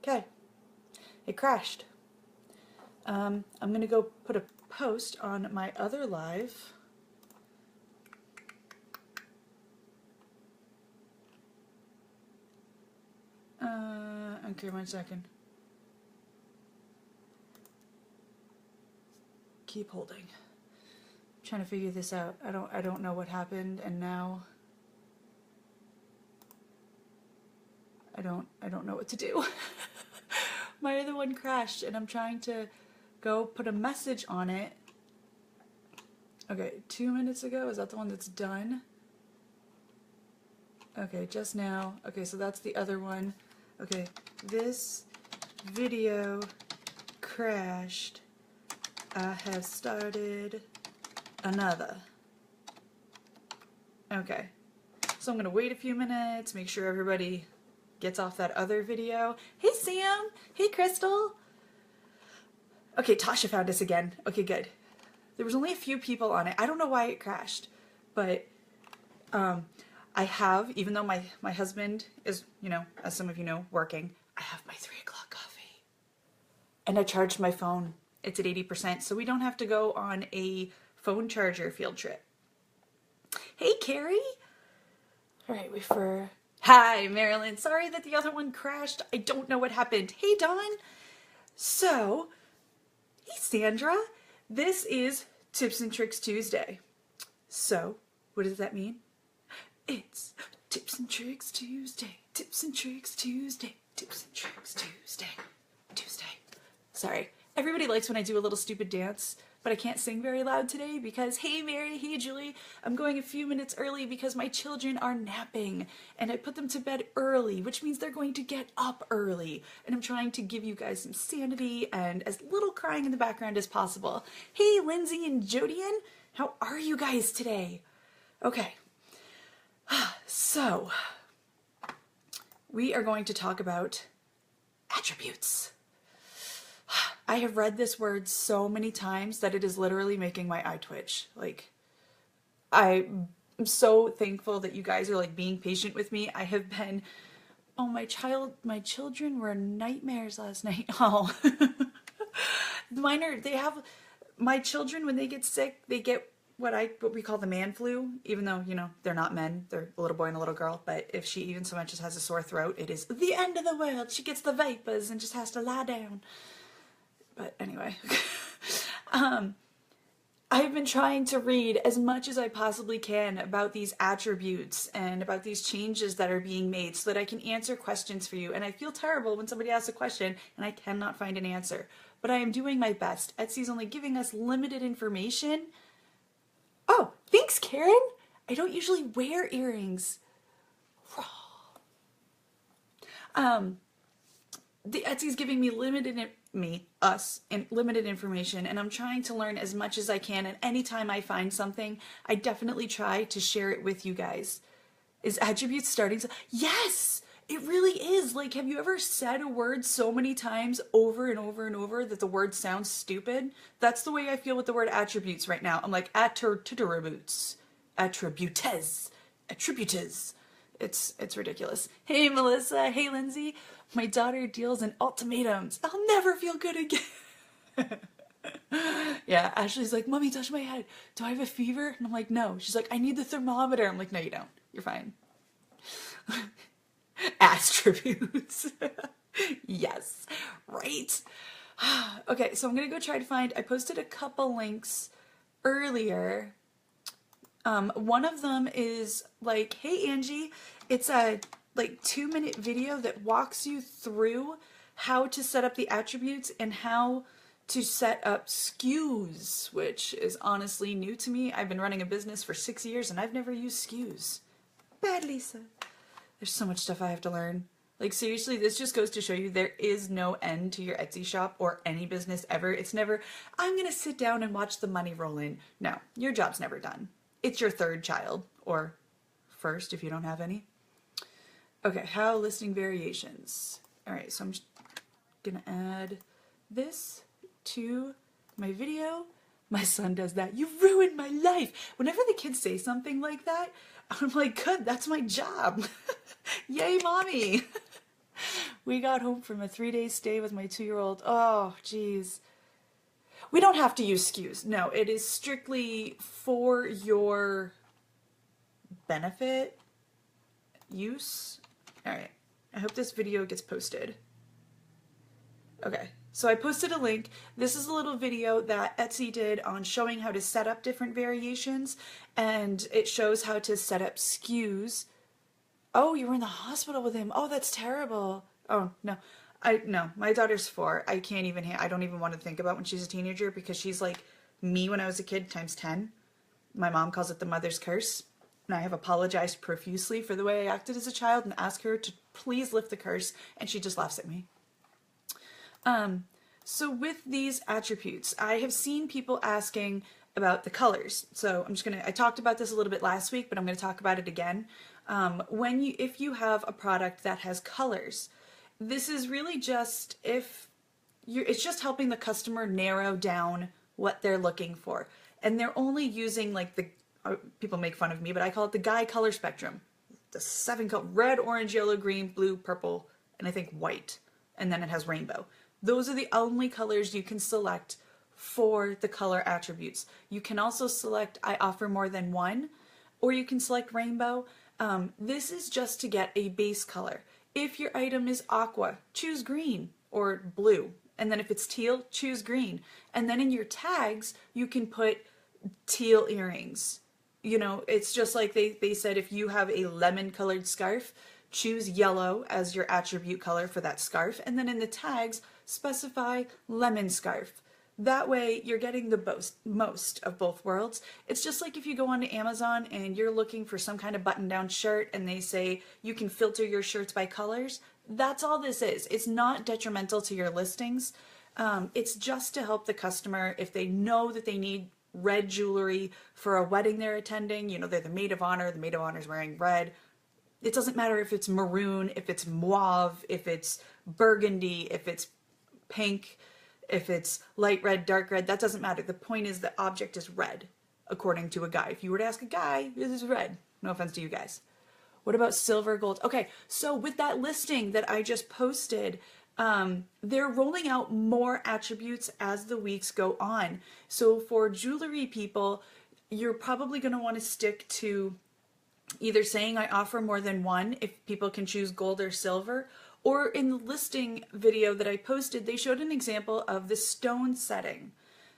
Okay, it crashed. I'm gonna go put a post on my other live. Okay, 1 second. Keep holding. I'm trying to figure this out. I don't know what happened, and now I don't know what to do. My other one crashed, and I'm trying to go put a message on it. Okay, 2 minutes ago. Is that the one that's done? Okay, just now. Okay, so that's the other one. Okay, this video crashed. I have started another. Okay, so I'm gonna wait a few minutes, make sure everybody gets off that other video. Hey Sam! Hey Crystal! Okay, Tasha found us again. Okay, good. There was only a few people on it. I don't know why it crashed, but I have, even though my husband is, you know, as some of you know, working, I have my 3 o'clock coffee. And I charged my phone. It's at 80%, so we don't have to go on a phone charger field trip. Hey, Carrie! Alright, wait for... Hi, Marilyn. Sorry that the other one crashed. I don't know what happened. Hey, Dawn! So, hey, Sandra. This is Tips and Tricks Tuesday. So, what does that mean? It's Tips and Tricks Tuesday. Tips and Tricks Tuesday. Tips and Tricks Tuesday. Tuesday. Sorry. Everybody likes when I do a little stupid dance, but I can't sing very loud today because, hey Mary, hey Julie, I'm going a few minutes early because my children are napping and I put them to bed early, which means they're going to get up early. And I'm trying to give you guys some sanity and as little crying in the background as possible. Hey Lindsay and Jodian, how are you guys today? Okay, so we are going to talk about attributes. I have read this word so many times that it is literally making my eye twitch. Like, I'm so thankful that you guys are like being patient with me. I have been, oh, my children were nightmares last night. Oh, my children, when they get sick, they get what we call the man flu, even though, you know, they're not men, they're a little boy and a little girl, but if she even so much as has a sore throat, it is the end of the world. She gets the vapors and just has to lie down. But anyway, I've been trying to read as much as I possibly can about these attributes and about these changes that are being made so that I can answer questions for you. And I feel terrible when somebody asks a question and I cannot find an answer. But I am doing my best. Etsy's only giving us limited information. Oh, thanks, Karen. I don't usually wear earrings. The Etsy's giving me limited information, and I'm trying to learn as much as I can, and anytime I find something, I definitely try to share it with you guys. Is attributes starting to... Yes! It really is. Like, have you ever said a word so many times over and over and over that the word sounds stupid? That's the way I feel with the word attributes right now. I'm like, attributes. Attributes. Attributes. It's ridiculous. Hey, Melissa. Hey, Lindsay. My daughter deals in ultimatums. I'll never feel good again. Yeah, Ashley's like, Mommy, touch my head. Do I have a fever? And I'm like, no. She's like, I need the thermometer. I'm like, no, you don't. You're fine. Attributes. Yes, right? Okay, so I'm going to go try to find... I posted a couple links earlier. One of them is like, hey, Angie, it's a like 2-minute video that walks you through how to set up the attributes and how to set up SKUs, which is honestly new to me. I've been running a business for 6 years and I've never used SKUs. Bad Lisa. There's so much stuff I have to learn. Like, seriously, this just goes to show you there is no end to your Etsy shop or any business ever. It's never, I'm going to sit down and watch the money roll in. No, your job's never done. It's your third child, or first if you don't have any. Okay, how listing variations. All right, so I'm just gonna add this to my video. My son does that. You ruined my life. Whenever the kids say something like that, I'm like, good, that's my job. Yay, mommy. We got home from a 3-day stay with my 2-year-old. Oh, geez. We don't have to use SKUs. No, it is strictly for your benefit use. All right. I hope this video gets posted. Okay. So I posted a link. This is a little video that Etsy did on showing how to set up different variations, and it shows how to set up SKUs. Oh, you were in the hospital with him. Oh, that's terrible. Oh, no. No, my daughter's 4. I can't even, I don't even want to think about when she's a teenager, because she's like me when I was a kid times 10. My mom calls it the mother's curse, and I have apologized profusely for the way I acted as a child and asked her to please lift the curse, and she just laughs at me. So with these attributes, I have seen people asking about the colors. So I talked about this a little bit last week, but I'm gonna talk about it again. If you have a product that has colors, this is really just it's just helping the customer narrow down what they're looking for. And they're only using like people make fun of me, but I call it the Guy color spectrum. The 7 color, red, orange, yellow, green, blue, purple, and I think white. And then it has rainbow. Those are the only colors you can select for the color attributes. You can also select I offer more than one, or you can select rainbow. This is just to get a base color. If your item is aqua, choose green or blue. And then if it's teal, choose green. And then in your tags, you can put teal earrings. You know, it's just like they said, if you have a lemon colored scarf, choose yellow as your attribute color for that scarf. And then in the tags, specify lemon scarf. That way you're getting the most of both worlds. It's just like if you go onto Amazon and you're looking for some kind of button-down shirt and they say you can filter your shirts by colors. That's all this is. It's not detrimental to your listings. It's just to help the customer if they know that they need red jewelry for a wedding they're attending. You know, they're the maid of honor. The maid of honor is wearing red. It doesn't matter if it's maroon, if it's mauve, if it's burgundy, if it's pink, if it's light red, dark red, that doesn't matter. The point is the object is red, according to a guy. If you were to ask a guy, this is red. No offense to you guys. What about silver, gold? Okay, so with that listing that I just posted, they're rolling out more attributes as the weeks go on. So for jewelry people, you're probably going to want to stick to either saying I offer more than one if people can choose gold or silver, or in the listing video that I posted, they showed an example of the stone setting.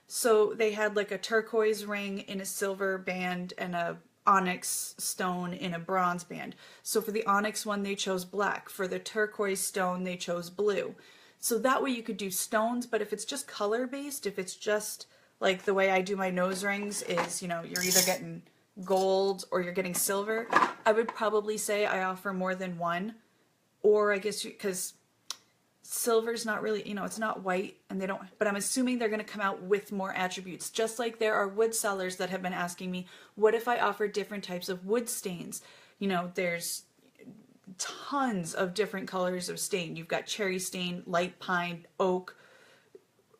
So they had like a turquoise ring in a silver band and a onyx stone in a bronze band. So for the onyx one, they chose black. For the turquoise stone, they chose blue. So that way you could do stones, but if it's just color based, if it's just like the way I do my nose rings is, you know, you're either getting gold or you're getting silver, I would probably say I offer more than one. Or I guess because silver's not really, you know, it's not white and they don't, but I'm assuming they're going to come out with more attributes. Just like there are wood sellers that have been asking me, what if I offer different types of wood stains? You know, there's tons of different colors of stain. You've got cherry stain, light pine, oak.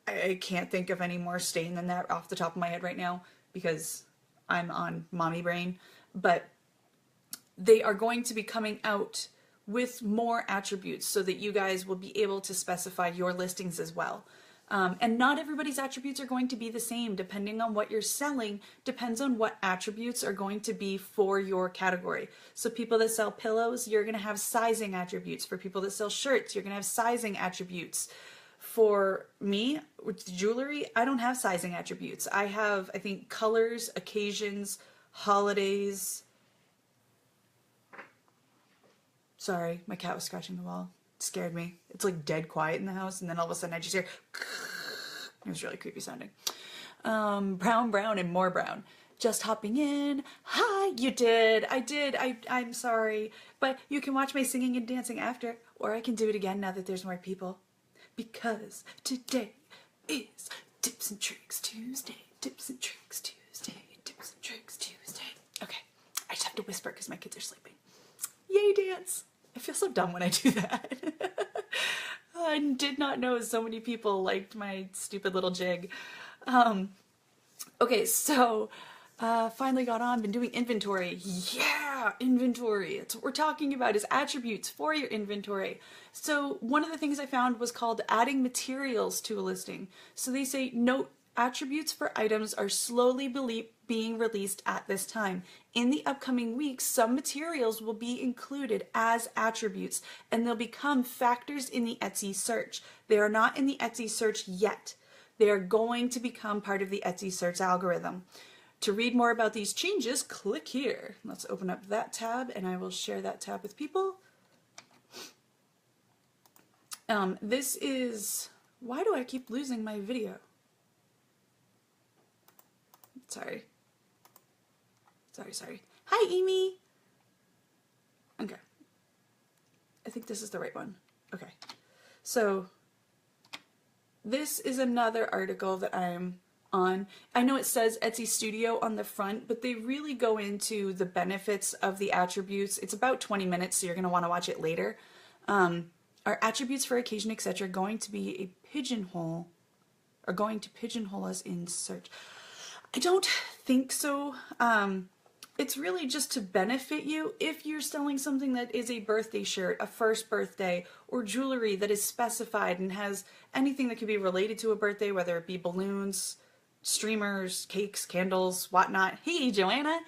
I can't think of any more stain than that off the top of my head right now because I'm on mommy brain. But they are going to be coming out with more attributes so that you guys will be able to specify your listings as well. And not everybody's attributes are going to be the same. Depending on what you're selling, depends on what attributes are going to be for your category. So people that sell pillows, you're going to have sizing attributes. For people that sell shirts, you're going to have sizing attributes. For me, with jewelry, I don't have sizing attributes. I have, I think, colors, occasions, holidays. Sorry, my cat was scratching the wall. It scared me. It's like dead quiet in the house, and then all of a sudden I just hear it was really creepy sounding. Brown, and more brown. Just hopping in. Hi, you did. I did. I'm sorry. But you can watch my singing and dancing after, or I can do it again now that there's more people. Because today is Tips and Tricks Tuesday. Tips and Tricks Tuesday. Tips and Tricks Tuesday. Okay, I just have to whisper because my kids are sleeping. Yay, dance! I feel so dumb when I do that. I did not know so many people liked my stupid little jig. Okay, so finally got on, been doing inventory. Yeah! yeah, inventory. It's what we're talking about, is attributes for your inventory. So one of the things I found was called adding materials to a listing. So they say, note, attributes for items are slowly being released at this time. In the upcoming weeks, some materials will be included as attributes, and they'll become factors in the Etsy search. They are not in the Etsy search yet. They are going to become part of the Etsy search algorithm. To read more about these changes, click here. Let's open up that tab, and I will share that tab with people. This is, why do I keep losing my video? Sorry. Hi, Amy. Okay. I think this is the right one. Okay. So this is another article that I'm on. I know it says Etsy Studio on the front, but they really go into the benefits of the attributes. It's about 20 minutes, so you're going to want to watch it later. Are attributes for occasion, etc. going to be a pigeonhole, or going to pigeonhole us in search? I don't think so. It's really just to benefit you if you're selling something that is a birthday shirt, a first birthday, or jewelry that is specified and has anything that could be related to a birthday, whether it be balloons, streamers, cakes, candles, whatnot. Hey, Joanna.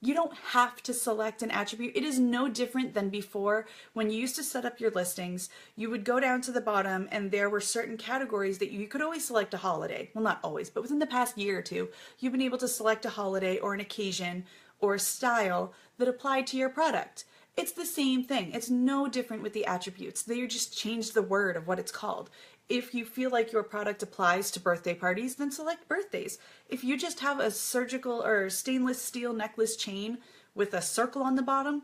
You don't have to select an attribute. It is no different than before. When you used to set up your listings, you would go down to the bottom and there were certain categories that you could always select a holiday. Well, not always, but within the past year or two, you've been able to select a holiday or an occasion or a style that applied to your product. It's the same thing. It's no different with the attributes. They just changed the word of what it's called. If you feel like your product applies to birthday parties, then select birthdays. If you just have a surgical or stainless steel necklace chain with a circle on the bottom,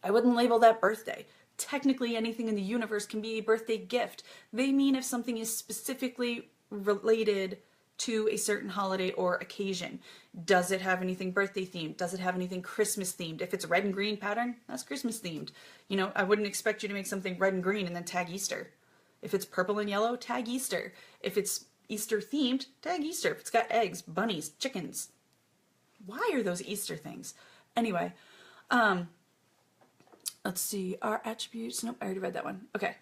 I wouldn't label that birthday. Technically, anything in the universe can be a birthday gift. They mean if something is specifically related to a certain holiday or occasion. Does it have anything birthday themed? Does it have anything Christmas themed? If it's red and green pattern, that's Christmas themed. You know, I wouldn't expect you to make something red and green and then tag Easter. If it's purple and yellow, tag Easter. If it's Easter themed, tag Easter. If it's got eggs, bunnies, chickens. Why are those Easter things? Anyway, let's see. Our attributes. Nope, I already read that one. Okay.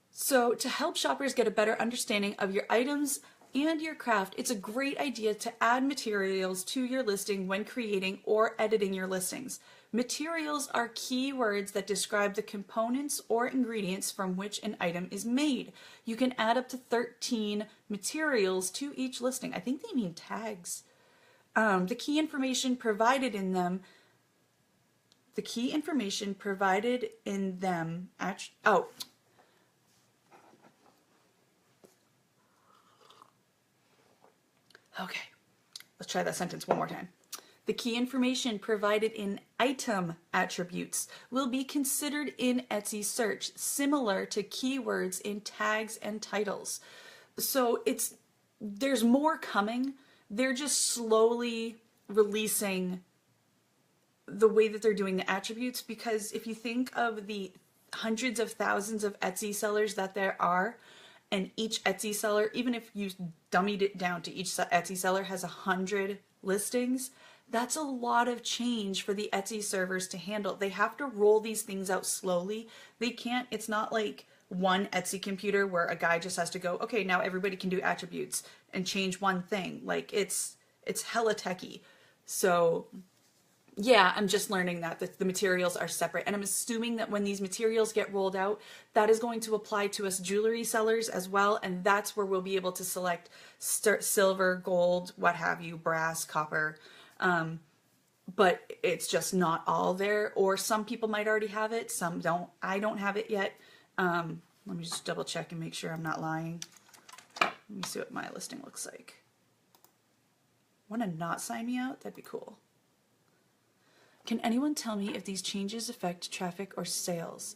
So to help shoppers get a better understanding of your items and your craft, it's a great idea to add materials to your listing when creating or editing your listings. Materials are keywords that describe the components or ingredients from which an item is made. You can add up to 13 materials to each listing. I think they mean tags. The key information provided in them. Okay, let's try that sentence one more time. The key information provided in item attributes will be considered in Etsy search, similar to keywords in tags and titles. So there's more coming. They're just slowly releasing the way that they're doing the attributes, because if you think of the hundreds of thousands of Etsy sellers that there are, and each Etsy seller, even if you dummied it down to each Etsy seller has 100 listings, that's a lot of change for the Etsy servers to handle. They have to roll these things out slowly. They can't, it's not like one Etsy computer where a guy just has to go, okay, now everybody can do attributes and change one thing. Like it's hella techy. So yeah, I'm just learning that the materials are separate. And I'm assuming that when these materials get rolled out, that is going to apply to us jewelry sellers as well. And that's where we'll be able to select silver, gold, what have you, brass, copper. But it's just not all there. Or some people might already have it, some don't. I don't have it yet. Let me just double check and make sure I'm not lying. Let me see what my listing looks like. Want to not sign me out? That'd be cool. Can anyone tell me if these changes affect traffic or sales?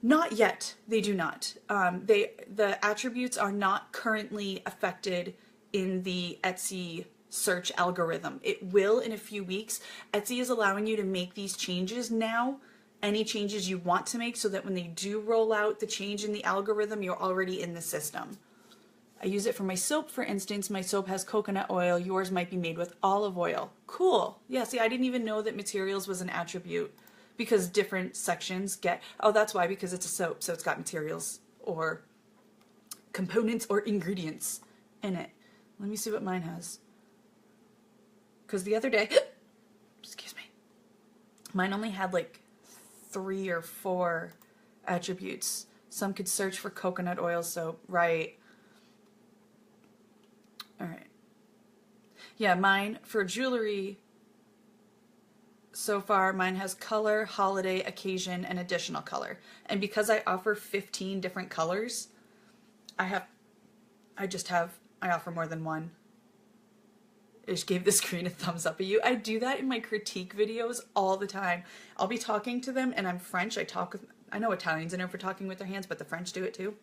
Not yet. They do not. The attributes are not currently affected in the Etsy search algorithm. It will in a few weeks. Etsy is allowing you to make these changes now, any changes you want to make, so that when they do roll out the change in the algorithm, you're already in the system. I use it for my soap, for instance. My soap has coconut oil. Yours might be made with olive oil. Cool. Yeah, see, I didn't even know that materials was an attribute because different sections get, oh, that's why, because it's a soap, so it's got materials or components or ingredients in it. Let me see what mine has. Because the other day, excuse me, mine only had like 3 or 4 attributes. Some could search for coconut oil soap, right? All right. Yeah, mine for jewelry, so far mine has color, holiday, occasion, and additional color. And because I offer 15 different colors, I offer more than one. I just gave the screen a thumbs up at you. I do that in my critique videos all the time. I'll be talking to them, and I'm French. I know Italians are known for talking with their hands, but the French do it too.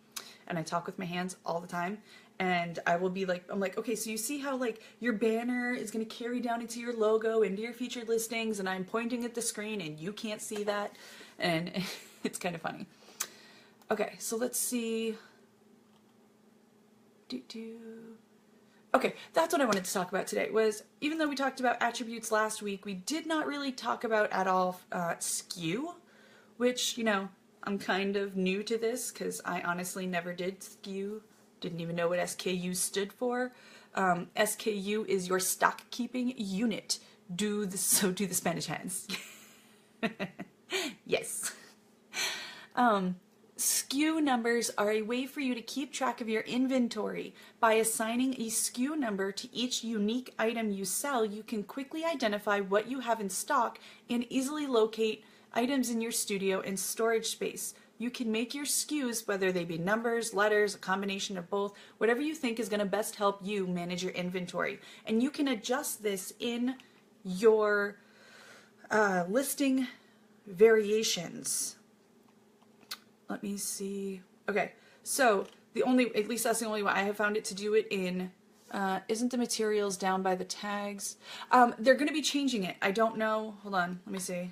And I talk with my hands all the time. And I will be like, I'm like, okay, so you see how like your banner is going to carry down into your logo, into your featured listings, and I'm pointing at the screen and you can't see that. And it's kind of funny. Okay, so let's see. Okay, that's what I wanted to talk about today, was even though we talked about attributes last week, we did not really talk about at all SKU, which, you know, I'm kind of new to this because I honestly never did SKU, didn't even know what SKU stood for. SKU is your stock keeping unit. Do the Spanish hands. Yes. SKU numbers are a way for you to keep track of your inventory. By assigning a SKU number to each unique item you sell, you can quickly identify what you have in stock and easily locate items in your studio and storage space. You can make your SKUs, whether they be numbers, letters, a combination of both, whatever you think is going to best help you manage your inventory. And you can adjust this in your listing variations. Let me see. Okay, so at least that's the only way I have found it to do it in. Isn't the materials down by the tags? They're going to be changing it. I don't know. Hold on. Let me see.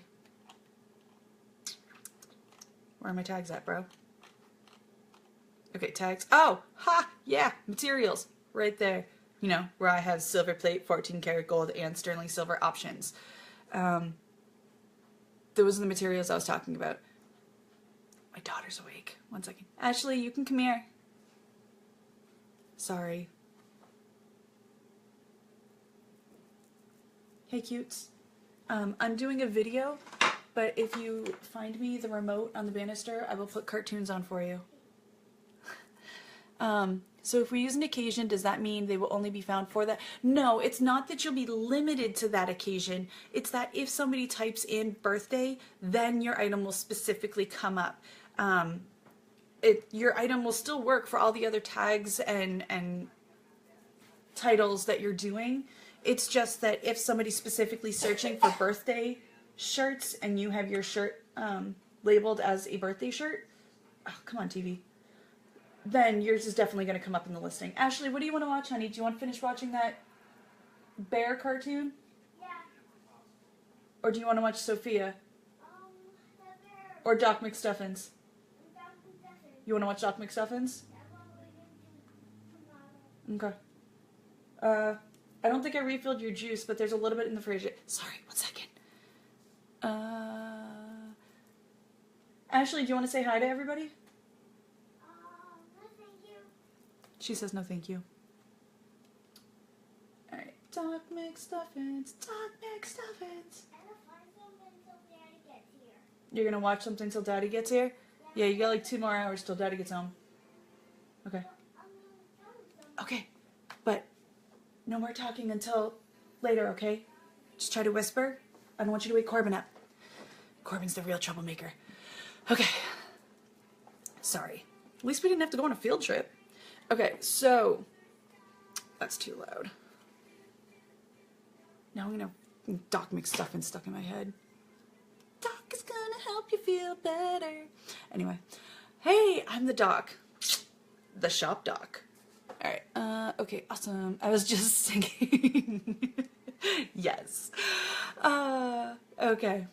Where are my tags at, bro? Okay, tags. Oh, ha, yeah, materials. Right there. You know, where I have silver plate, 14 karat gold, and sterling silver options. Those are the materials I was talking about. My daughter's awake. One second. Ashley, you can come here. Sorry. Hey, cutes. I'm doing a video, but if you find me the remote on the banister, I will put cartoons on for you. So if we use an occasion, does that mean they will only be found for that? No, it's not that you'll be limited to that occasion. It's that if somebody types in birthday, then your item will specifically come up. Your item will still work for all the other tags and titles that you're doing. It's just that if somebody's specifically searching for birthday shirts and you have your shirt labeled as a birthday shirt, oh, come on, TV, then yours is definitely going to come up in the listing. Ashley, what do you want to watch, honey? Do you want to finish watching that bear cartoon? Yeah. Or do you want to watch Sophia? The bear. Or Doc McStuffins? Doc McStuffins. You want to watch Doc McStuffins? Yeah, well, we can do tomorrow. Okay. I don't think I refilled your juice, but there's a little bit in the fridge. Sorry, 1 second. Ashley, do you want to say hi to everybody? No, thank you. She says no thank you. Alright. Doc McStuffins. Doc McStuffins. I'm gonna find something until Daddy gets here. You're gonna watch something till Daddy gets here? Yeah, you got like 2 more hours till Daddy gets home. Okay. Okay. But no more talking until later, okay? Just try to whisper. I don't want you to wake Corbin up. Corbin's the real troublemaker. Okay. Sorry. At least we didn't have to go on a field trip. Okay, so that's too loud. Now I'm gonna Doc McStuffins stuck in my head. Doc is gonna help you feel better. Anyway, hey, I'm the doc. The shop doc. Alright, okay, awesome. I was just singing. Yes. Okay.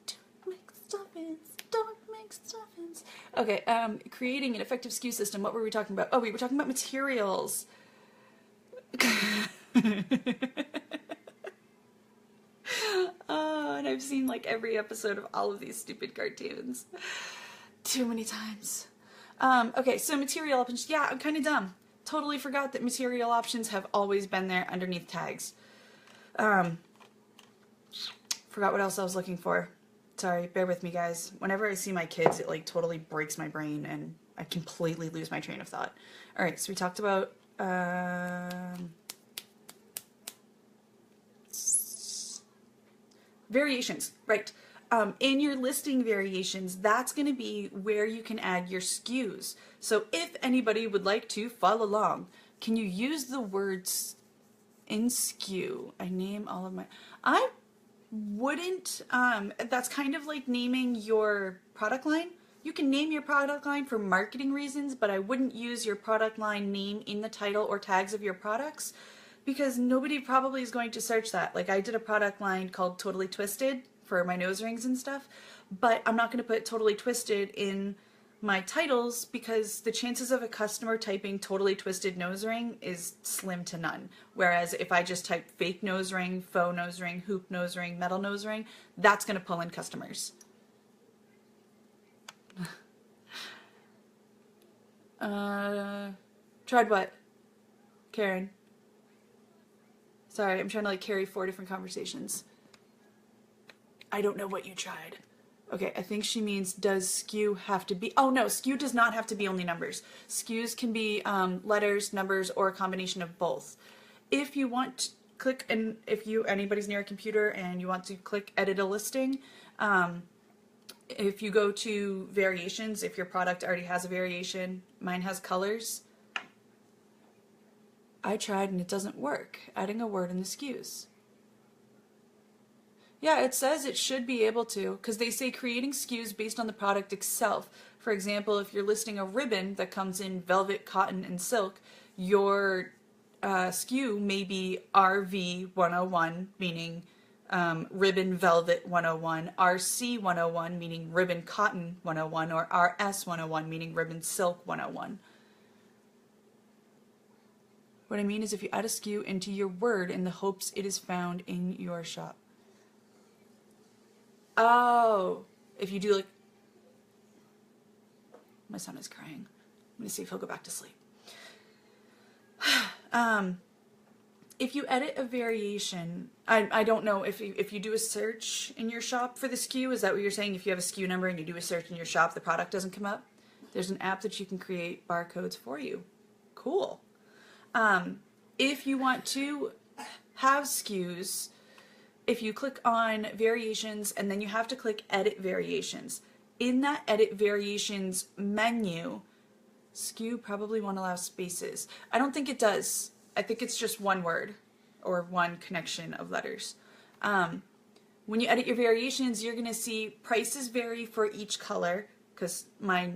Doc McStuffins, Doc stuffins. Okay, creating an effective SKU system. What were we talking about? Oh, we were talking about materials. Oh, and I've seen like every episode of all of these stupid cartoons. Too many times. Okay, so material options. Yeah, I'm kind of dumb. Totally forgot that material options have always been there underneath tags. Forgot what else I was looking for. Sorry, bear with me, guys. Whenever I see my kids, it like totally breaks my brain and I completely lose my train of thought. All right, so we talked about variations, right? In your listing variations, that's going to be where you can add your SKUs. So if anybody would like to follow along, can you use the words in SKU? I name all of my... I wouldn't... that's kind of like naming your product line. You can name your product line for marketing reasons, but I wouldn't use your product line name in the title or tags of your products because nobody probably is going to search that. Like I did a product line called Totally Twisted for my nose rings and stuff, but I'm not going to put Totally Twisted in my titles because the chances of a customer typing Totally Twisted nose ring is slim to none. Whereas if I just type fake nose ring, faux nose ring, hoop nose ring, metal nose ring, that's going to pull in customers. Tried what? Karen? Sorry, I'm trying to like carry 4 different conversations. I don't know what you tried. Okay, I think she means does SKU have to be... Oh no, SKU does not have to be only numbers. SKUs can be letters, numbers, or a combination of both. If you want to click, and if anybody's near a computer and you want to click edit a listing, if you go to variations, if your product already has a variation, mine has colors. I tried and it doesn't work, adding a word in the SKUs. Yeah, it says it should be able to, because they say creating SKUs based on the product itself. For example, if you're listing a ribbon that comes in velvet, cotton, and silk, your SKU may be RV101, meaning ribbon velvet 101, RC101, meaning ribbon cotton 101, or RS101, meaning ribbon silk 101. What I mean is if you add a SKU into your word in the hopes it is found in your shop. Oh, if you do like... My son is crying. I'm going to see if he'll go back to sleep. If you edit a variation, I don't know if you do a search in your shop for the SKU, is that what you're saying? If you have a SKU number and you do a search in your shop, the product doesn't come up? There's an app that you can create barcodes for you. Cool. If you want to have SKUs, if you click on variations and then you have to click edit variations. In that edit variations menu, SKU probably won't allow spaces. I don't think it does. I think it's just one word or one connection of letters. When you edit your variations, you're going to see prices vary for each color because my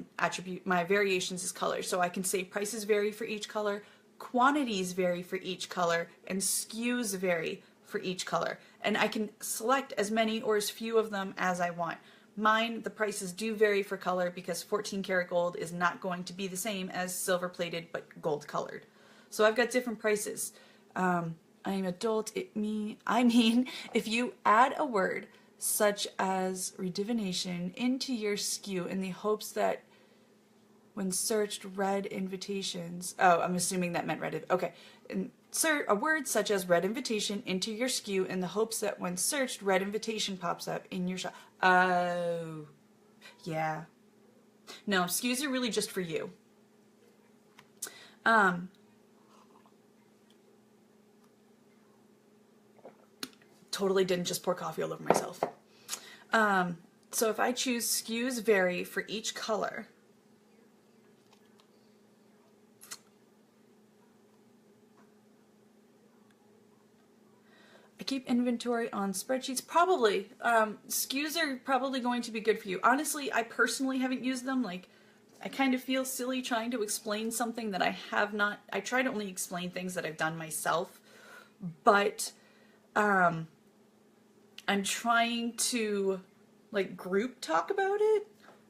variations is color. So I can say prices vary for each color, quantities vary for each color, and SKUs vary for each color. And I can select as many or as few of them as I want. Mine, the prices do vary for color because 14 karat gold is not going to be the same as silver plated but gold colored. So I've got different prices. I'm adult, I mean, if you add a word such as redivination into your SKU in the hopes that when searched red invitations, oh, I'm assuming that meant red, okay. Insert a word such as red invitation into your SKU in the hopes that when searched, red invitation pops up in your shop. Oh, yeah. No, SKUs are really just for you. Totally didn't just pour coffee all over myself. So if I choose SKUs vary for each color, I keep inventory on spreadsheets. Probably. SKUs are probably going to be good for you. Honestly, I personally haven't used them. Like, I kind of feel silly trying to explain something that I have not. I try to only explain things that I've done myself. But I'm trying to, like, group talk about it.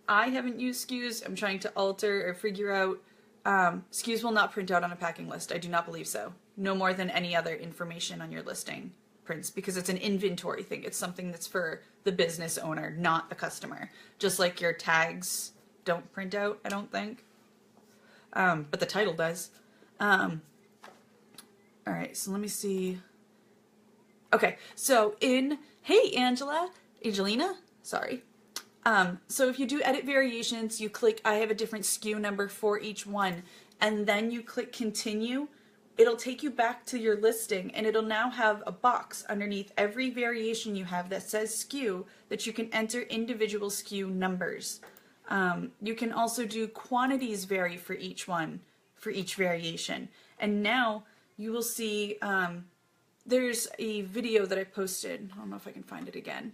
I haven't used SKUs. I'm trying to alter or figure out. SKUs will not print out on a packing list. I do not believe so. No more than any other information on your listing prints, because it's an inventory thing. It's something that's for the business owner, not the customer. Just like your tags don't print out, I don't think. But the title does. All right, so let me see. Okay, so hey, Angelina, sorry. So if you do edit variations, you click I have a different SKU number for each one, and then you click continue. It'll take you back to your listing, and it'll now have a box underneath every variation you have that says SKU that you can enter individual SKU numbers. You can also do quantities vary for each one, for each variation. And now you will see, there's a video that I posted, I don't know if I can find it again,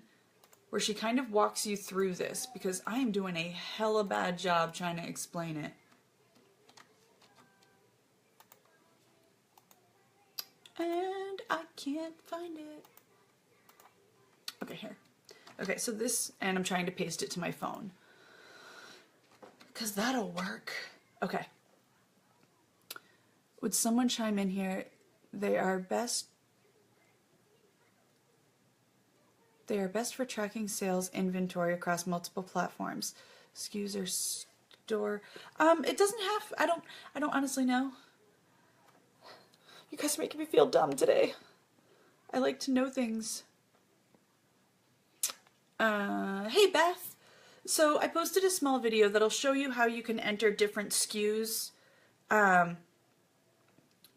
where she kind of walks you through this, because I am doing a hella bad job trying to explain it. And I can't find it. Okay, here. Okay, so this, and I'm trying to paste it to my phone, because that'll work. Okay. Would someone chime in here? They are best for tracking sales inventory across multiple platforms. SKUs or store. It doesn't have, I don't honestly know. You guys are making me feel dumb today. I like to know things. Hey Beth. So I posted a small video that'll show you how you can enter different SKUs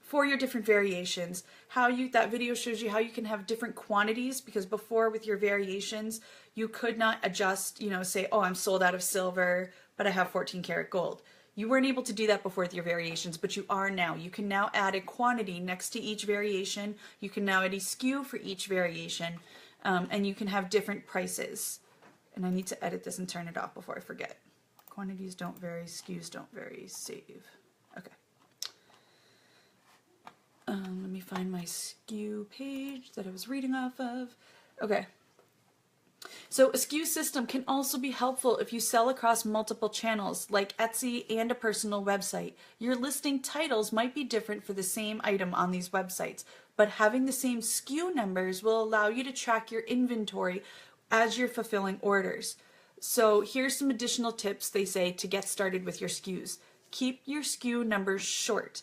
for your different variations. That video shows you how you can have different quantities, because before with your variations, you could not adjust, say, oh, I'm sold out of silver, but I have 14 karat gold. You weren't able to do that before with your variations, but you are now. You can now add a quantity next to each variation. You can now add a SKU for each variation, and you can have different prices. And I need to edit this and turn it off before I forget. Quantities don't vary, SKUs don't vary, save. Okay. Let me find my SKU page that I was reading off of. Okay. So a SKU system can also be helpful if you sell across multiple channels like Etsy and a personal website. Your listing titles might be different for the same item on these websites, but having the same SKU numbers will allow you to track your inventory as you're fulfilling orders. So here's some additional tips they say to get started with your SKUs. Keep your SKU numbers short.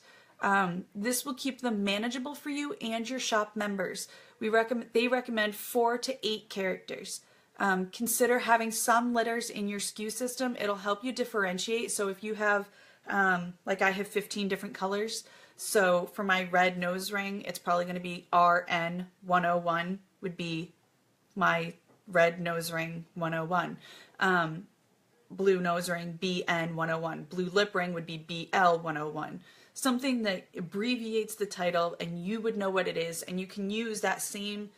This will keep them manageable for you and your shop members. They recommend 4 to 8 characters. Consider having some letters in your SKU system. It'll help you differentiate. So if you have, like I have 15 different colors. So for my red nose ring, it's probably going to be RN101 would be my red nose ring 101. Blue nose ring BN101. Blue lip ring would be BL101. Something that abbreviates the title and you would know what it is, and you can use that same,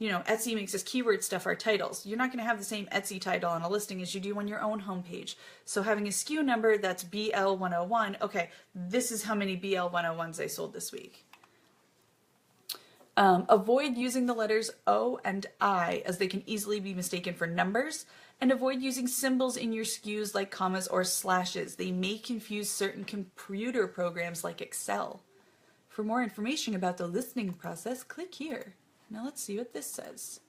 Etsy makes us keyword stuff our titles. You're not going to have the same Etsy title on a listing as you do on your own homepage. So having a SKU number that's BL101, okay, this is how many BL101s I sold this week. Avoid using the letters O and I, as they can easily be mistaken for numbers, and avoid using symbols in your SKUs like commas or slashes. They may confuse certain computer programs like Excel. For more information about the listing process, click here. Now let's see what this says.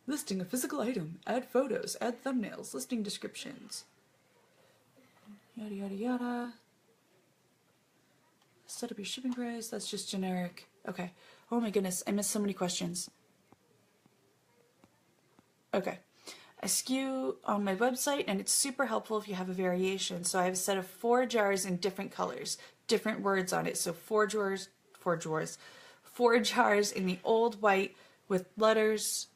Listing a physical item, add photos, add thumbnails, listing descriptions. Yada yada yada. Set up your shipping price, that's just generic. Okay. Oh my goodness, I missed so many questions. Okay. I SKU on my website, and it's super helpful if you have a variation. So I have a set of 4 jars in different colors, different words on it. So 4 jars in the old white with letters,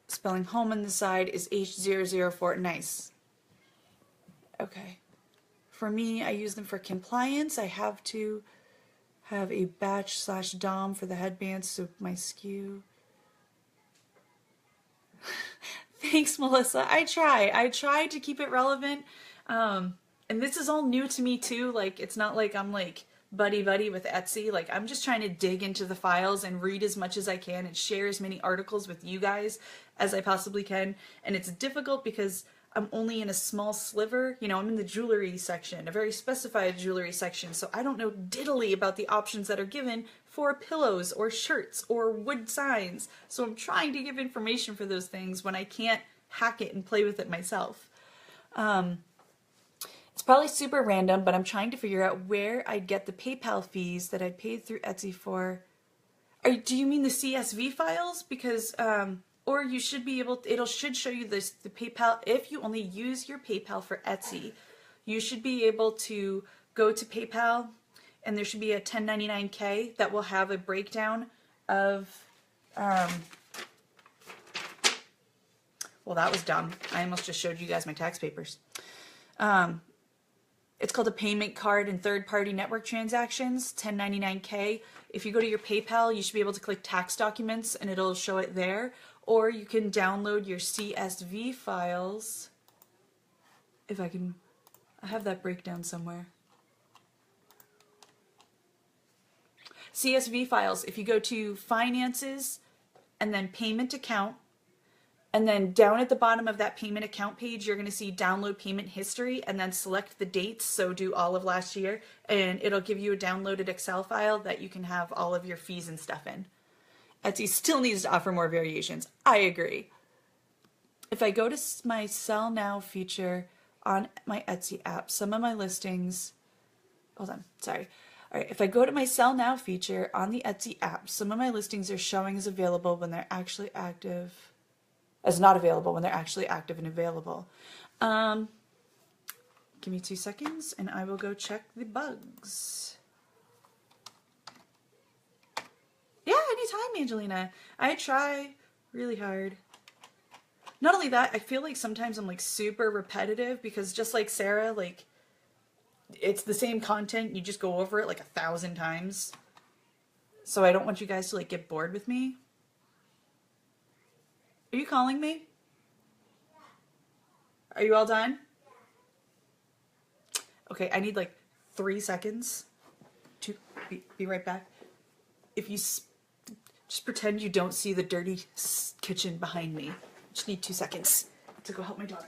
spelling home on the side is H004. Nice. Okay. For me, I use them for compliance. I have to have a batch/DOM for the headbands, so my SKU. Thanks, Melissa. I try to keep it relevant. And this is all new to me too. Like, it's not like I'm like buddy with Etsy. Like, I'm just trying to dig into the files and read as much as I can and share as many articles with you guys as I possibly can. And it's difficult because I'm only in a small sliver. You know, I'm in the jewelry section, a very specified jewelry section, so I don't know diddly about the options that are given for pillows or shirts or wood signs. So I'm trying to give information for those things when I can't hack it and play with it myself. It's probably super random, but I'm trying to figure out where I'd get the PayPal fees that I paid through Etsy for. Do you mean the CSV files? Because, or you should be able to, should show you this, the PayPal, if you only use your PayPal for Etsy, you should be able to go to PayPal and there should be a 1099K that will have a breakdown of, well, that was dumb. I almost just showed you guys my tax papers. It's called a payment card and third-party network transactions, 1099K. If you go to your PayPal, you should be able to click tax documents and it'll show it there. Or you can download your CSV files. If I have that breakdown somewhere. CSV files, if you go to finances and then payment account, and then down at the bottom of that payment account page, you're going to see download payment history and then select the dates. So do all of last year and it'll give you a downloaded Excel file that you can have all of your fees and stuff in. Etsy still needs to offer more variations. I agree. If I go to my Sell Now feature on my Etsy app, some of my listings, hold on, sorry. All right, if I go to my Sell Now feature on the Etsy app, some of my listings are showing as available when they're actually active. As not available when they're actually active and available. Give me 2 seconds and I will go check the bugs. Yeah, anytime, Angelina. I try really hard. Not only that, I feel like sometimes I'm like super repetitive because just like Sarah, like it's the same content. You just go over it like 1,000 times. So I don't want you guys to like get bored with me. Are you calling me? Are you all done? Okay, I need like 3 seconds to be right back. If you just pretend you don't see the dirty kitchen behind me. Just need 2 seconds to go help my daughter.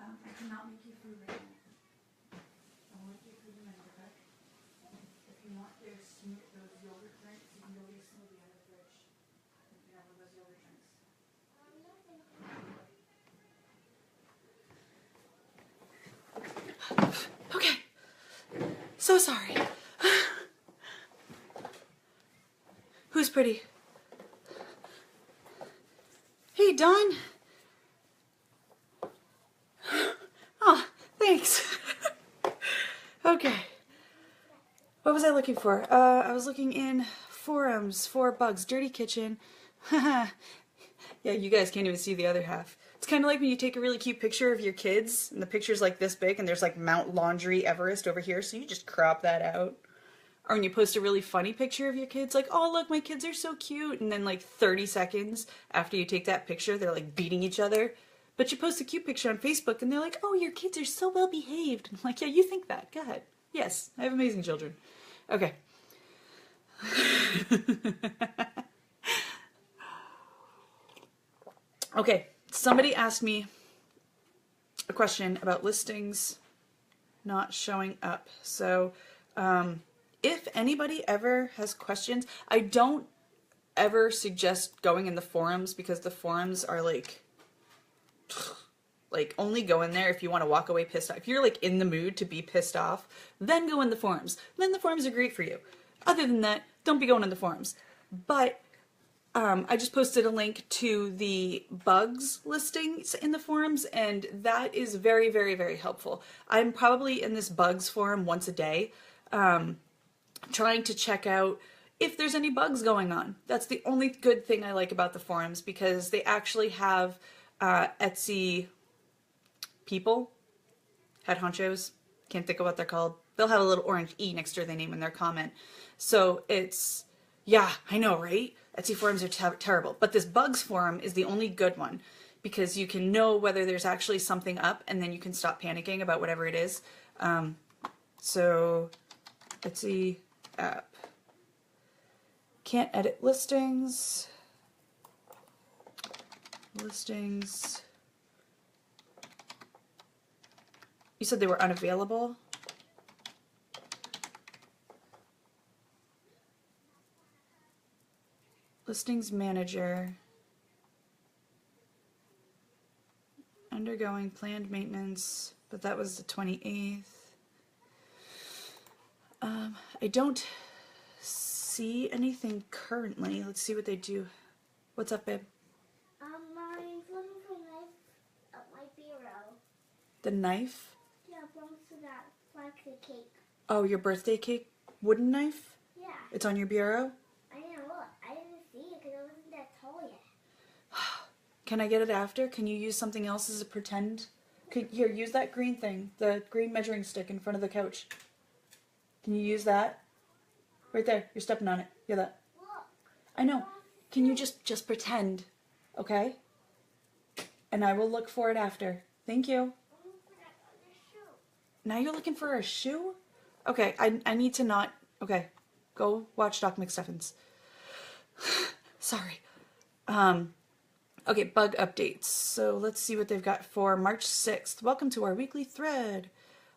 I cannot make you food right now. I'll make you food in a minute, okay? If you want those yogurt drinks, you can go get a smoothie out of the fridge. You can have one of those yogurt drinks. Okay. So sorry. Who's pretty? Hey, Dawn. Oh, thanks. Okay. What was I looking for? I was looking in forums for bugs. Dirty kitchen. Yeah, you guys can't even see the other half. It's kind of like when you take a really cute picture of your kids and the picture's like this big and there's like Mount Laundry Everest over here, so you just crop that out. Or when you post a really funny picture of your kids, like, oh, look, my kids are so cute. And then like 30 seconds after you take that picture, they're like beating each other. But you post a cute picture on Facebook and they're like, oh, your kids are so well behaved. And I'm like, yeah, you think that. Go ahead. Yes, I have amazing children. Okay. Okay, somebody asked me a question about listings not showing up. So if anybody ever has questions, I don't ever suggest going in the forums because the forums are like only go in there if you want to walk away pissed off. If you're like in the mood to be pissed off, then go in the forums. Then the forums are great for you. Other than that, don't be going in the forums. But I just posted a link to the bugs listings in the forums, and that is very, very, very helpful. I'm probably in this bugs forum once a day, trying to check out if there's any bugs going on. That's the only good thing I like about the forums, because they actually have Etsy people, head honchos, can't think of what they're called. They'll have a little orange E next to their name in their comment. So it's, yeah, I know, right? Etsy forums are terrible. But this bugs forum is the only good one because you can know whether there's actually something up and then you can stop panicking about whatever it is. So Etsy app. Can't edit listings. Listings. You said they were unavailable? Listings manager. Undergoing planned maintenance, but that was the 28th. I don't see anything currently. Let's see what they do. What's up, babe? Mine's looking for a knife at my bureau. The knife? Yeah, belongs to that birthday cake. Oh, your birthday cake wooden knife? Yeah, It's on your bureau? I didn't look. I didn't see it because it wasn't that tall yet. Can I get it after? Can you use something else as a pretend? Here, use that green thing, the green measuring stick in front of the couch. Can you use that? Right there. You're stepping on it. Yeah, that. Look. I know. Can you just pretend? Okay? And I will look for it after. Thank you. I'm looking for that other shoe. Now you're looking for a shoe? Okay, I need to not... Okay, go watch Doc McStuffins. Sorry. Okay, bug updates. So let's see what they've got for March 6th. Welcome to our weekly thread.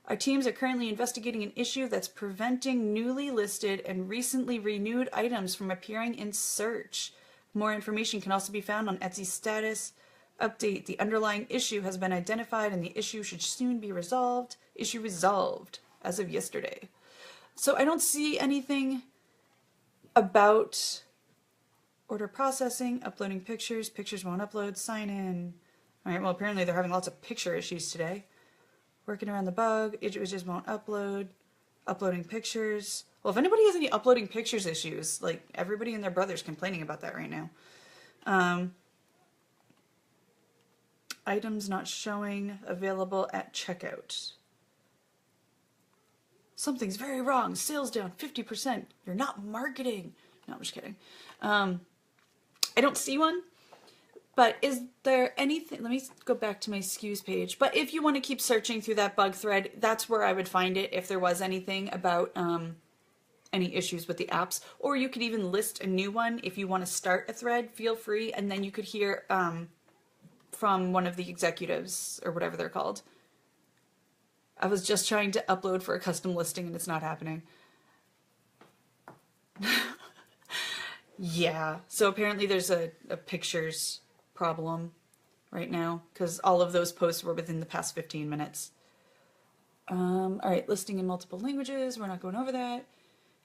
Our teams are currently investigating an issue that's preventing newly listed and recently renewed items from appearing in search. More information can also be found on Etsy's status update. The underlying issue has been identified and the issue should soon be resolved. Issue resolved as of yesterday. So I don't see anything about order processing, uploading pictures. Pictures won't upload, sign in. All right, well, apparently they're having lots of picture issues today. Working around the bug, it just won't upload. Uploading pictures. Well, if anybody has any uploading pictures issues, like everybody and their brother's complaining about that right now. Items not showing available at checkout. Something's very wrong. Sales down 50%. You're not marketing. No, I'm just kidding. I don't see one. But is there anything, let me go back to my SKUs page. But if you want to keep searching through that bug thread, that's where I would find it if there was anything about any issues with the apps. Or you could even list a new one if you want to start a thread, feel free. And then you could hear from one of the executives or whatever they're called. I was just trying to upload for a custom listing and it's not happening. Yeah, so apparently there's a pictures problem right now because all of those posts were within the past 15 minutes. All right, listing in multiple languages. We're not going over that.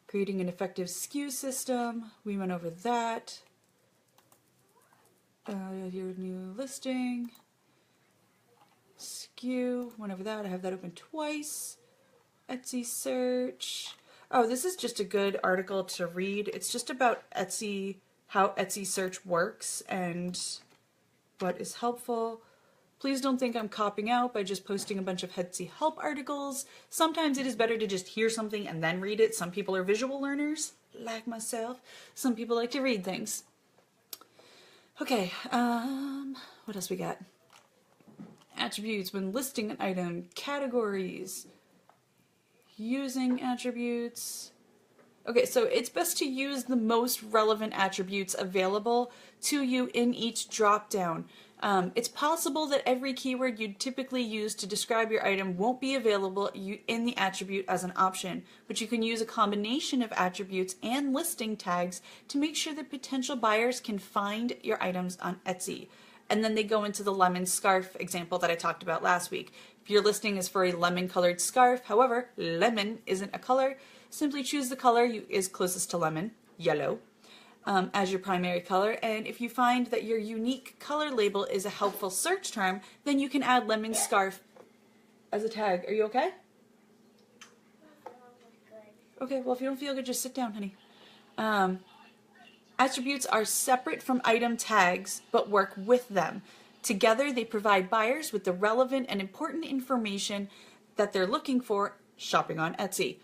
Creating an effective SKU system. We went over that. Your new listing. SKU. Went over that. I have that open twice. Etsy search. Oh, this is just a good article to read. It's just about Etsy, how Etsy search works and what is helpful. Please don't think I'm copping out by just posting a bunch of Etsy help articles. Sometimes it is better to just hear something and then read it. Some people are visual learners, like myself. Some people like to read things. Okay, what else we got? Attributes when listing an item, categories, using attributes. Okay, so it's best to use the most relevant attributes available to you in each drop-down. It's possible that every keyword you'd typically use to describe your item won't be available in the attribute as an option, but you can use a combination of attributes and listing tags to make sure that potential buyers can find your items on Etsy. And then they go into the lemon scarf example that I talked about last week. If your listing is for a lemon-colored scarf, however, lemon isn't a color, simply choose the color is closest to lemon, yellow, as your primary color. And if you find that your unique color label is a helpful search term, then you can add lemon scarf as a tag. Are you okay? Okay, well, if you don't feel good, just sit down, honey. Attributes are separate from item tags, but work with them. Together, they provide buyers with the relevant and important information that they're looking for shopping on Etsy.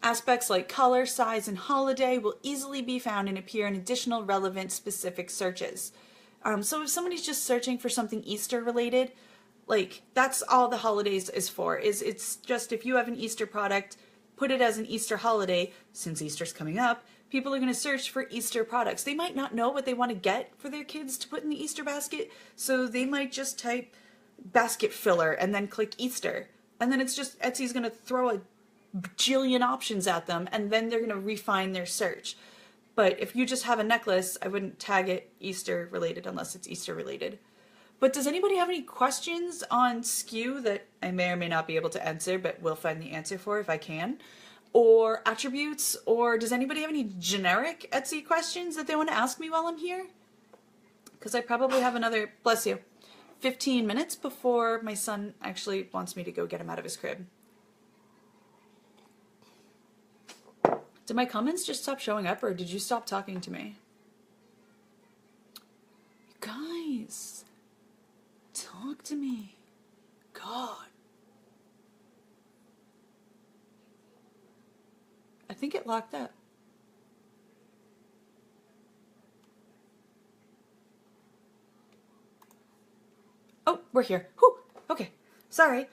Aspects like color, size, and holiday will easily be found and appear in additional relevant specific searches. So if somebody's just searching for something Easter related, like that's all the holidays is for. It's just if you have an Easter product, put it as an Easter holiday. Since Easter's coming up, people are going to search for Easter products. They might not know what they want to get for their kids to put in the Easter basket, so they might just type basket filler and then click Easter. And then it's just Etsy's going to throw a bajillion options at them, and then they're going to refine their search. But if you just have a necklace, I wouldn't tag it Easter related unless it's Easter related. But does anybody have any questions on SKU that I may or may not be able to answer, but will find the answer for if I can? Or attributes? Or does anybody have any generic Etsy questions that they want to ask me while I'm here? Because I probably have another, bless you, 15 minutes before my son actually wants me to go get him out of his crib. Did my comments just stop showing up, or did you stop talking to me? You guys, talk to me. God. I think it locked up. Oh, we're here. Whew. Okay. Sorry.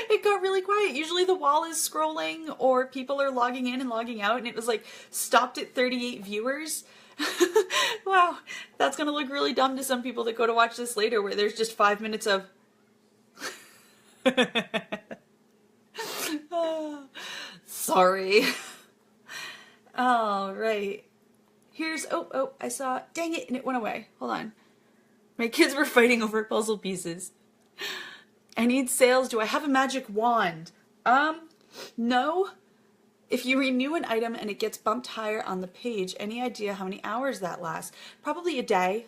It got really quiet. Usually the wall is scrolling or people are logging in and logging out, and it was like stopped at 38 viewers. Wow, that's gonna look really dumb to some people that go to watch this later, where there's just 5 minutes of oh, sorry. All right, here's I saw, dang it, and it went away. Hold on, my kids were fighting over puzzle pieces. I need sales. Do I have a magic wand? No. If you renew an item and it gets bumped higher on the page, any idea how many hours that lasts? Probably a day.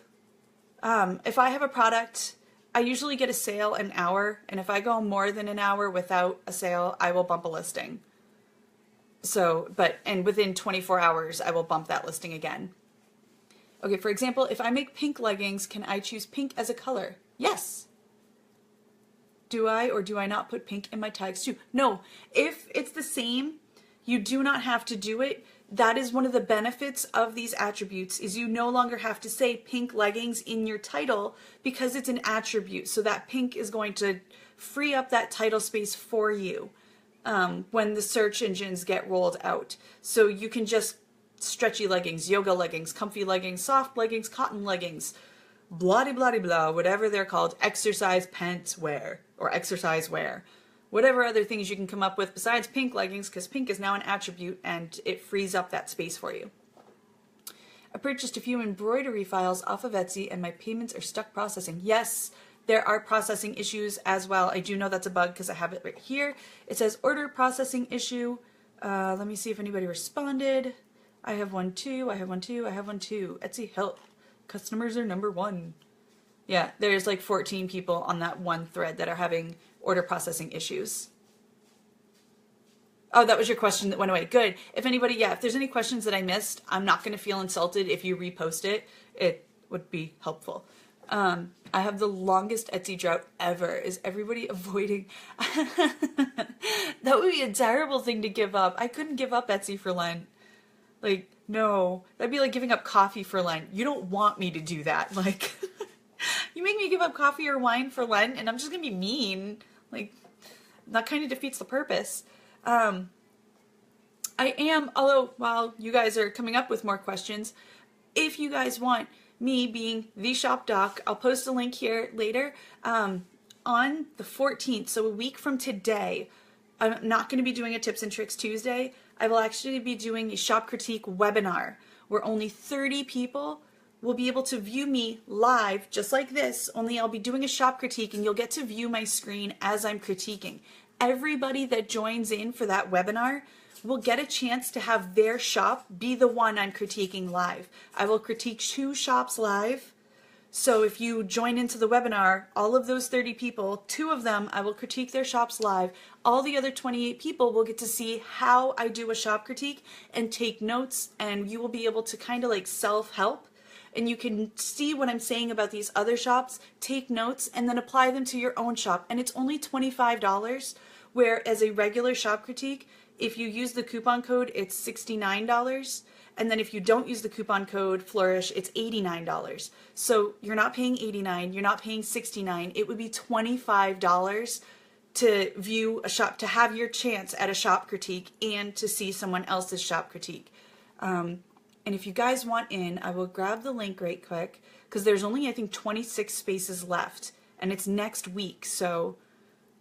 If I have a product, I usually get a sale an hour, and if I go more than an hour without a sale, I will bump a listing. So, and within 24 hours, I will bump that listing again. Okay, for example, if I make pink leggings, can I choose pink as a color? Yes. Do I or do I not put pink in my tags too? No. If it's the same, you do not have to do it. That is one of the benefits of these attributes, is you no longer have to say pink leggings in your title because it's an attribute. So that pink is going to free up that title space for you when the search engines get rolled out. So you can just stretchy leggings, yoga leggings, comfy leggings, soft leggings, cotton leggings, blah, blah, blah, whatever they're called, exercise pants wear or exercise wear, whatever other things you can come up with besides pink leggings, because pink is now an attribute and it frees up that space for you. I purchased a few embroidery files off of Etsy and my payments are stuck processing. Yes, there are processing issues as well. I do know that's a bug because I have it right here. It says order processing issue. Let me see if anybody responded. I have one too. I have one too. I have one too. Etsy help. Customers are number one. Yeah, there's like 14 people on that one thread that are having order processing issues. Oh, that was your question that went away. Good. If anybody, if there's any questions that I missed, I'm not going to feel insulted if you repost it. It would be helpful. I have the longest Etsy drought ever. Is everybody avoiding? That would be a terrible thing to give up. I couldn't give up Etsy for Lent. Like, no. That'd be like giving up coffee for Lent. You don't want me to do that. Like, you make me give up coffee or wine for Lent, and I'm just going to be mean. Like, that kind of defeats the purpose. I am, although while you guys are coming up with more questions, if you guys want me being the shop doc, I'll post a link here later. On the 14th, so a week from today, I'm not going to be doing a Tips and Tricks Tuesday. I will actually be doing a shop critique webinar where only 30 people will be able to view me live, just like this, only I'll be doing a shop critique and you'll get to view my screen as I'm critiquing. Everybody that joins in for that webinar will get a chance to have their shop be the one I'm critiquing live. I will critique 2 shops live. So if you join into the webinar, all of those 30 people, 2 of them, I will critique their shops live. All the other 28 people will get to see how I do a shop critique and take notes, and you will be able to kind of like self-help. and you can see what I'm saying about these other shops, take notes, and then apply them to your own shop. And it's only $25, where as a regular shop critique, if you use the coupon code, it's $69. And then if you don't use the coupon code Flourish, it's $89. So you're not paying $89, you're not paying $69. It would be $25 to view a shop, to have your chance at a shop critique and to see someone else's shop critique. And if you guys want in, I will grab the link right quick, because there's only, I think, 26 spaces left, and it's next week, so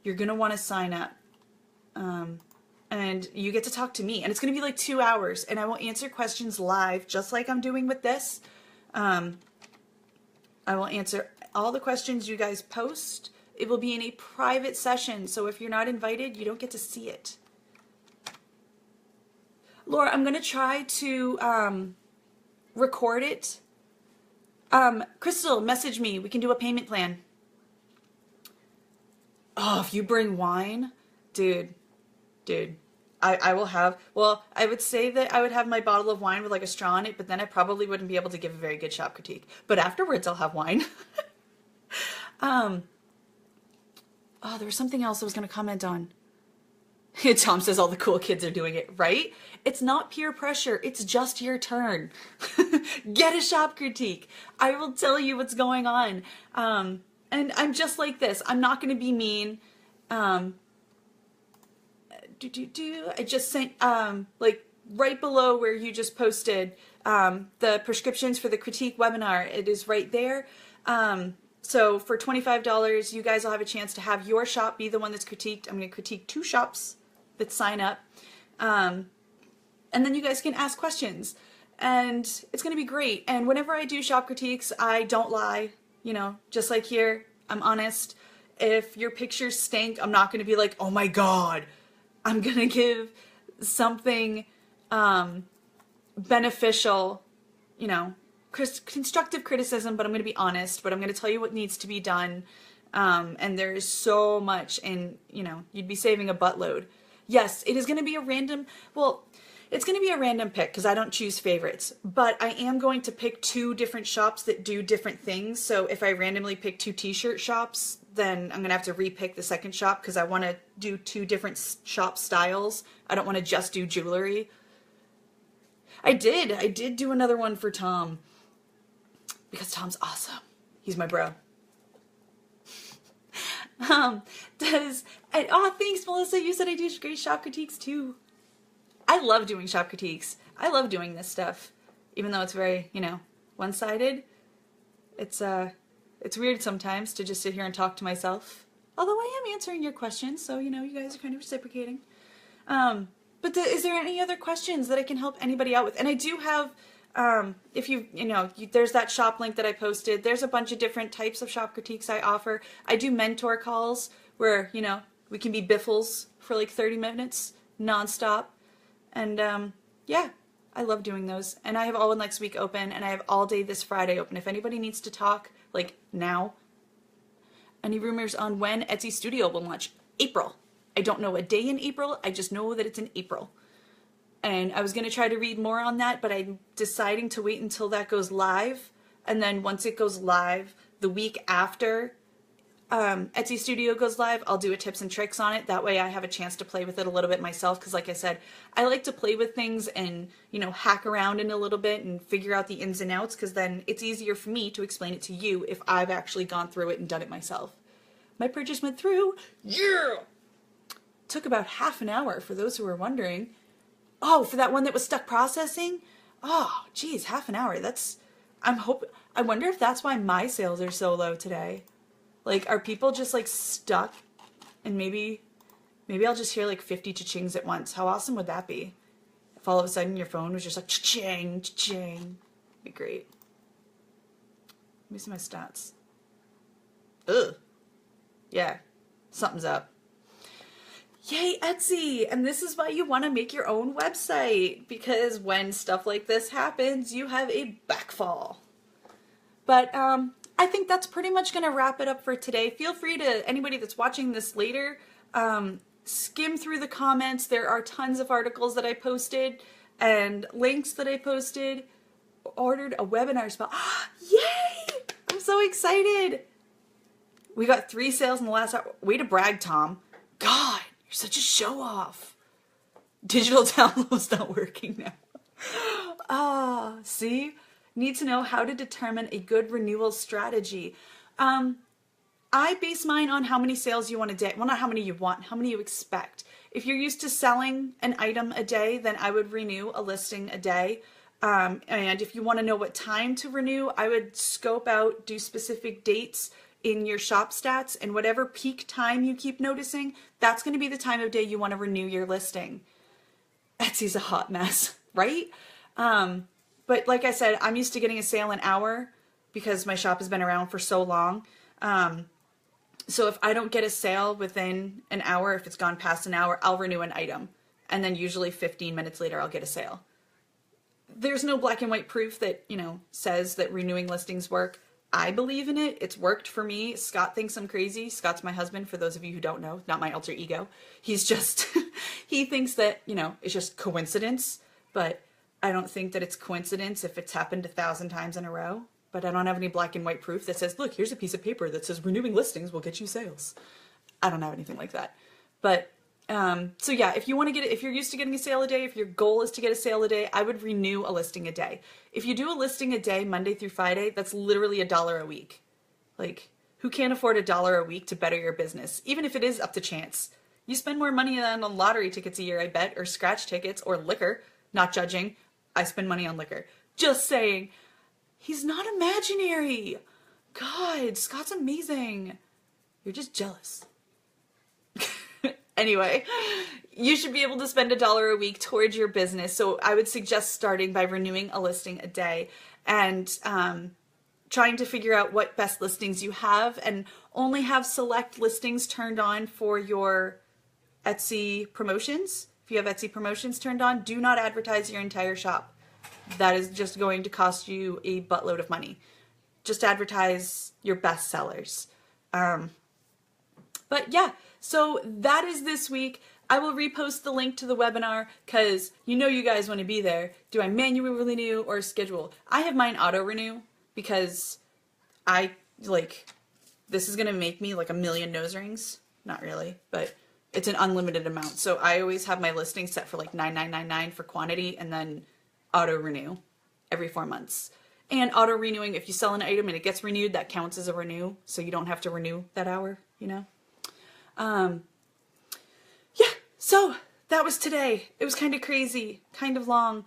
you're going to want to sign up. And you get to talk to me, and it's going to be like 2 hours, and I will answer questions live, just like I'm doing with this. I will answer all the questions you guys post. It will be in a private session, so if you're not invited, you don't get to see it. Laura, I'm going to try to record it. Crystal, message me. We can do a payment plan. Oh, if you bring wine, dude, I will have, well, I would say that I would have my bottle of wine with like a straw in it, but then I probably wouldn't be able to give a very good shop critique. But afterwards, I'll have wine. Oh, there was something else I was going to comment on. Tom says all the cool kids are doing it, right? It's not peer pressure. It's just your turn. Get a shop critique. I will tell you what's going on. And I'm just like this. I'm not going to be mean. I just sent, like right below where you just posted the prescriptions for the critique webinar. It is right there. So for $25, you guys will have a chance to have your shop be the one that's critiqued. I'm going to critique 2 shops that sign up. And then you guys can ask questions. And it's going to be great. And whenever I do shop critiques, I don't lie. You know, just like here, I'm honest. If your pictures stink, I'm not going to be like, oh my God. I'm going to give something beneficial, you know, constructive criticism, but I'm going to be honest, but I'm going to tell you what needs to be done. And there is so much, and, you know, you'd be saving a buttload. Yes, it is going to be a random, well, it's going to be a random pick because I don't choose favorites, but I am going to pick 2 different shops that do different things. So if I randomly pick 2 t-shirt shops, then I'm going to have to repick the second shop because I want to do 2 different shop styles. I don't want to just do jewelry. I did do another one for Tom because Tom's awesome. He's my bro. Thanks, Melissa. You said I do great shop critiques too. I love doing shop critiques. I love doing this stuff, even though it's very, you know, one-sided. It's weird sometimes to just sit here and talk to myself. Although I am answering your questions, so, you know, you guys are kind of reciprocating. But is there any other questions that I can help anybody out with? And I do have, if there's that shop link that I posted. There's a bunch of different types of shop critiques I offer. I do mentor calls where, you know, we can be biffles for like 30 minutes nonstop. And, yeah, I love doing those. And I have all next week open, and I have all day this Friday open. If anybody needs to talk, like now. Any rumors on when Etsy Studio will launch? April. I don't know a day in April. I just know that it's in April. And I was going to try to read more on that, but I'm deciding to wait until that goes live. And then once it goes live, the week after Etsy Studio goes live, I'll do a tips and tricks on it. That way I have a chance to play with it a little bit myself. Because like I said, I like to play with things and, you know, hack around in a little bit and figure out the ins and outs. Because then it's easier for me to explain it to you if I've actually gone through it and done it myself. My purchase went through. Yeah! Took about half an hour for those who were wondering. Oh, for that one that was stuck processing? Oh, geez, half an hour. I wonder if that's why my sales are so low today. Like, are people just, like, stuck? And maybe I'll just hear, like, 50 cha-chings at once. How awesome would that be? If all of a sudden your phone was just like, cha-ching, cha-ching. It'd be great. Let me see my stats. Ugh. Yeah, something's up. Yay, Etsy! And this is why you want to make your own website. Because when stuff like this happens, you have a backfall. But, I think that's pretty much going to wrap it up for today. Feel free to, anybody that's watching this later, skim through the comments. There are tons of articles that I posted and links that I posted ordered a webinar spot. Yay! I'm so excited. We got 3 sales in the last hour. Way to brag, Tom. God, you're such a show off. Digital download's not working now. See? Need to know how to determine a good renewal strategy. I base mine on how many sales you want a day. Well, not how many you want, how many you expect. If you're used to selling an item a day, then I would renew a listing a day. And if you want to know what time to renew, I would scope out, do specific dates in your shop stats, and whatever peak time you keep noticing, that's going to be the time of day you want to renew your listing. Etsy's a hot mess, right? But like I said, I'm used to getting a sale an hour because my shop has been around for so long. So if I don't get a sale within an hour, if it's gone past an hour, I'll renew an item. And then usually 15 minutes later, I'll get a sale. There's no black and white proof that, says that renewing listings work. I believe in it. It's worked for me. Scott thinks I'm crazy. Scott's my husband, for those of you who don't know, not my alter ego. He's just, he thinks that, it's just coincidence, but I don't think that it's coincidence if it's happened 1,000 times in a row. But I don't have any black and white proof that says, look, here's a piece of paper that says renewing listings will get you sales. I don't have anything like that. But so yeah, if you're used to getting a sale a day, if your goal is to get a sale a day, I would renew a listing a day. If you do a listing a day, Monday through Friday, that's literally $1 a week. Like, who can't afford $1 a week to better your business? Even if it is up to chance. You spend more money on lottery tickets a year, I bet, or scratch tickets, or liquor. Not judging. I spend money on liquor. Just saying. He's not imaginary. God, Scott's amazing. You're just jealous. Anyway, you should be able to spend $1 a week towards your business. So I would suggest starting by renewing a listing a day and trying to figure out what best listings you have, and only have select listings turned on for your Etsy promotions. If you have Etsy promotions turned on, do not advertise your entire shop. That is just going to cost you a buttload of money. Just advertise your best sellers. But yeah, so that is this week. I will repost the link to the webinar because you guys want to be there. Do I manually renew or schedule? I have mine auto renew because this is going to make me like 1 million nose rings. Not really, but it's an unlimited amount. So I always have my listing set for like $9.99 for quantity, and then auto renew every 4 months. And auto renewing, if you sell an item and it gets renewed, that counts as a renew. So you don't have to renew that hour, Yeah, so that was today. It was kind of crazy, kind of long,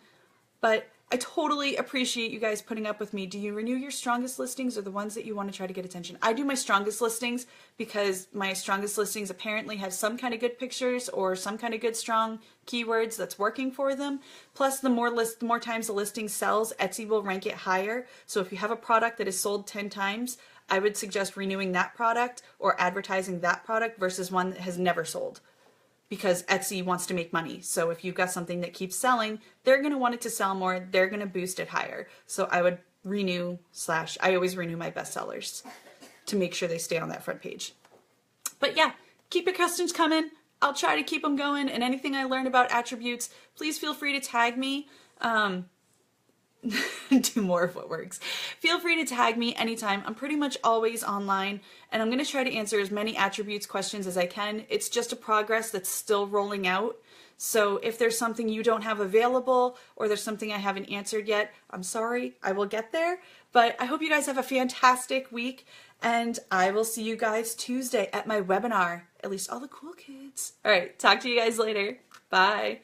but I totally appreciate you guys putting up with me. Do you renew your strongest listings or the ones that you want to try to get attention? I do my strongest listings because my strongest listings apparently have some kind of good pictures or some kind of good strong keywords that's working for them. Plus, the more times the listing sells, Etsy will rank it higher. So if you have a product that is sold 10 times, I would suggest renewing that product or advertising that product versus one that has never sold, because Etsy wants to make money. So if you've got something that keeps selling, they're going to want it to sell more. They're going to boost it higher. So I would I always renew my bestsellers to make sure they stay on that front page. But yeah, keep your questions coming. I'll try to keep them going. And anything I learn about attributes, please feel free to tag me. Do more of what works. Feel free to tag me anytime. I'm pretty much always online, and I'm going to try to answer as many attributes questions as I can. It's just a progress that's still rolling out. So if there's something you don't have available or there's something I haven't answered yet, I'm sorry, I will get there. But I hope you guys have a fantastic week, and I will see you guys Tuesday at my webinar. At least all the cool kids. All right, talk to you guys later. Bye.